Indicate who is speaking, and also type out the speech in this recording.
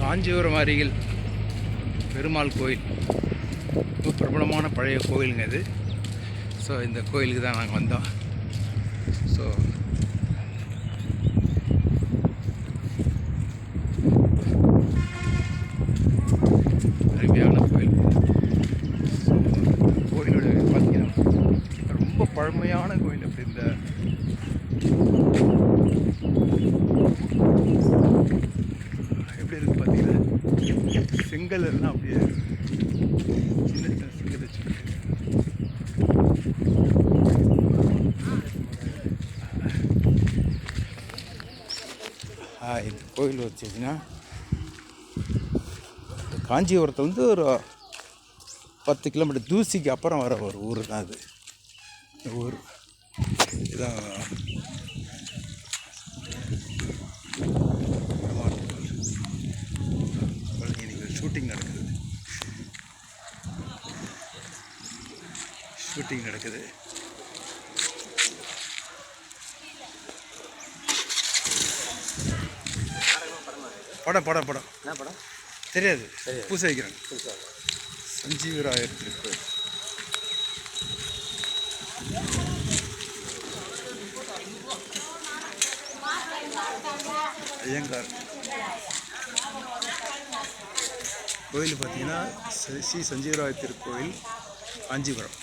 Speaker 1: காஞ்சிபுரம் அருகில் பெருமாள் கோயில் ரொம்ப பிரபலமான பழைய கோயிலுங்க இது. ஸோ இந்த கோயிலுக்கு தான் நாங்கள் வந்தோம். ஸோ அருமையான கோயில். கோயிலோட பார்த்தீங்கன்னா ரொம்ப பழமையான கோயில். அப்படி இந்த எப்படி இருக்கு பார்த்தீங்கன்னா செங்கல் எல்லாம் அப்படியே சின்ன சின்ன செங்கல் வச்சுருக்கு. இந்த கோயில் வச்சுன்னா காஞ்சிபுரத்தில் ஒரு 10 கிலோமீட்டர் தூசிக்கு அப்புறம் வர ஒரு ஊர் தான் அது. இந்த ஊர் இதுதான் ஷூட்டிங் நடக்குது. படம் என்ன படம் தெரியாது. பூசை வைக்கிறாங்க. சஞ்சீவராயர் திருக்கோயில். ஐயங்கார் கோயில் பார்த்தீங்கன்னா ஸ்ரீ சஞ்சீவராயர் திருக்கோயில் காஞ்சிபுரம்.